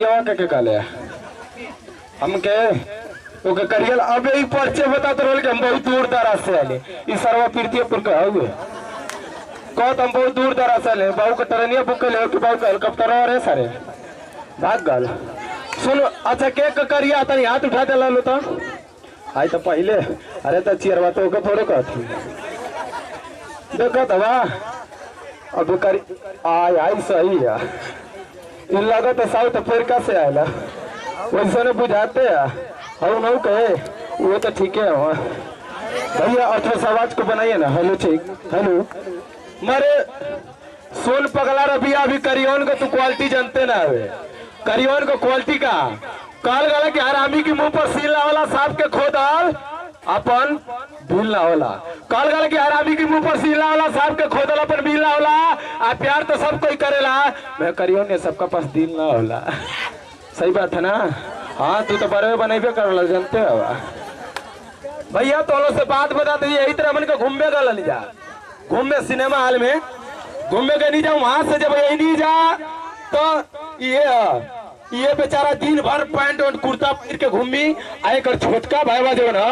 के काले हमके ओके करियल अब एक पर्चे बता तो रोल के हम बहुत दूर दराज से आले इस सर्व पीरतीपुर के हुए कहत हम बहुत दूर दराज से आले बाबू के ट्रेनिया बुक ले के बाबू का हेलीकॉप्टर रे सारे भाग गल सुन अच्छा के करिया तनी हाथ उठा दे लो तो आई तो पहले अरे तो चियरवा तो के थोड़े कहत देखो दवा अब करी आई सही है इन लागत साउथ अफ्रीका से आयला वैसे ने बुझाते हम नहीं कहे वो तो ठीक है भैया अठर समाज को बनाइए ना। हेलो ठीक हेलो मारे सोन पगला रबिया अभी करियोन का तू क्वालिटी जानते ना है करियोन को क्वालिटी का काल गला कि हरामी की मुंह पर सील वाला सांप के खोदाल अपन भूल ना होला काल गला कि हरामी की मुंह पर सील वाला सांप के खोदल अपन भूल ना होला आ प्यार तो सब कोई करेला मैं करियोन ने सबका पास दिल ना होला सही बात है ना। हाँ तू तो बड़े बनेबे कर जानते हो भैया तो से बात बताते यही तरह मन को घूमने का ले जा घूमने सिनेमा हॉल में घूमने का नहीं जाऊँ वहां से जब यही नहीं जा तो ये बेचारा दिन भर पैंट और कुर्ता पहन के घूमी एक छोटका भाईवा जो ना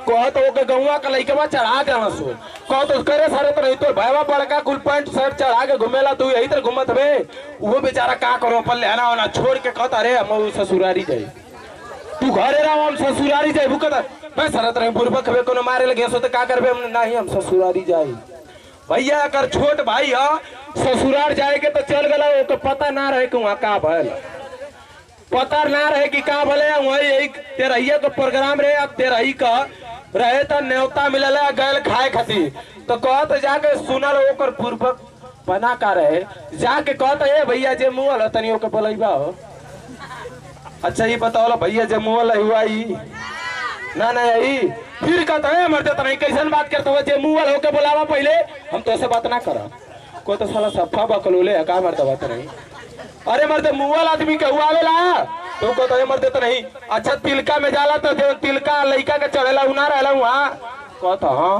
कह तो ओके गौवा का लइकवा चढ़ा के सो कह तो करे सारे तो नहीं तो भाईवा बड़का कुल पैंट शर्ट चढ़ा के घूमेला तू यही तरह घूमत बे वो बेचारा का करो पल्ले है ना छोड़ के कहता अरे हम ससुरारी जाए तू घरे रहो हम ससुरारी जाए कहता मैं सरत रहे बुरबक हवे कोनो मारे लगे सो तो का करबे हम नहीं हम ससुरारी जाए भैया अगर छोट भाई है ससुरार जाए के तो चल गला तो पता ना रहे कि वहां का भल पता ना रहे कि का भले वही एक तेरहिया का प्रोग्राम रहे अब तेरही का रहे तो न्योता मिलल गैल खाए खातिर तो कहत जाके सुनल ओकर पूर्वक बना का रहे जाके कहत ए भैया जे मुहल तनी ओके बोलैबा हो अच्छा ये बताओ भैया जे मुहल हुआ ना ना यही फिर कहता है मरते तो नहीं कैसन बात करते हो जे मुहल होके बोलावा पहले हम तो ऐसे बात ना करा कोई तो साला सफा बकलोले का मरते बात नहीं अरे मरते मुहल आदमी के हुआ तो कहता है मरते तो नहीं अच्छा तिलका में जाला तो तिलका लइका के चढ़ेला उना रहला वहां कहता हाँ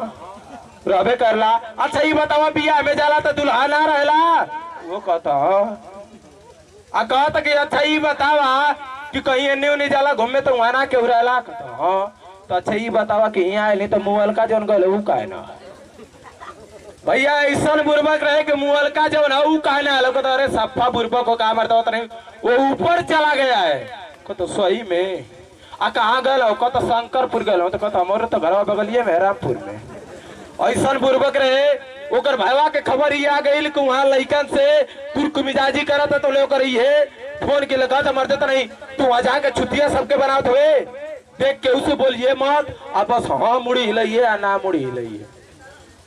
रहबे करला अच्छा ये बतावा बियाह में जाला तो दुल्हा ना रहला वो कहता हाँ कहता कि अच्छा ये बतावा कि कहीं एने ओने जाला घूमे तो वहां ना केहू रहला कहता हाँ तो अच्छा ये बतावा कि यहाँ आए तो मुहल का जौन गल ऊ काहे ना भैया ऐसा बुर्बक रहे कि मुहल का जो ना ऊ काहे ना तो अरे सफा बुर्बक हो का मरता होता नहीं वो ऊपर चला गया है को तो सही में आ कहाँ गल हो को तो शंकरपुर गल हो तो कहता हमारे तो घर बगलिए मेहरामपुर में ऐसा बुर्बक रहे ओकर भाईवा के खबर ही आ गई कि वहां लइकन से तुर्क मिजाजी करत तो ले कर है फोन के लगा तो मरते तो नहीं तू वहां जाके छुट्टियां सबके बनात हुए देख के उसे बोलिए मत अब बस हाँ मुड़ी हिलाइए या ना मुड़ी हिलाइए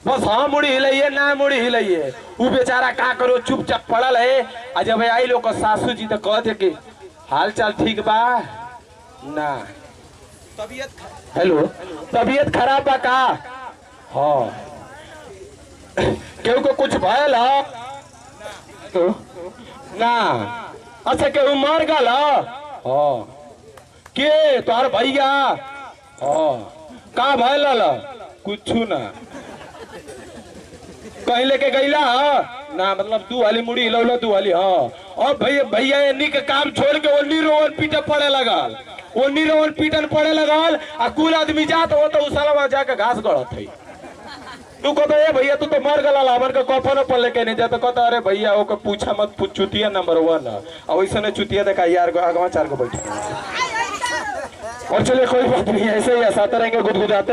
बस हाँ मुड़ी हिलाइए ना मुड़ी हिलाइए वो बेचारा का करो चुपचाप पड़ल है आ जब आई लोग सासू जी तो कहते कि हाल चाल ठीक बा ना तबीयत हेलो तबीयत खराब बा का हाँ केहू को कुछ भयल है तो ना अच्छा केहू मर गल हाँ के तोहर भैया हाँ का भयल कुछ ना कहीं लेके गईला ना मतलब तू वाली मुड़ी हिलौला तू वाली हाँ और भैया भैया एनी के काम छोड़ के ओनी रोवन पीटे पड़े लगल ओनी रोवन पीटन पड़े लगल आ कुल आदमी जात हो तो उसाला वहां जाके घास गड़त है तू कहता है भैया तू तो मर गला लावर का कफन पर लेके नहीं जाता कहता अरे भैया ओके पूछा मत पूछ चुतिया नंबर 1 और वैसे ने चुतिया देखा यार अगवा 4 को बैठे और चलिए कोई बात नहीं ऐसे ही हंसाते रहेंगे गुदगुदाते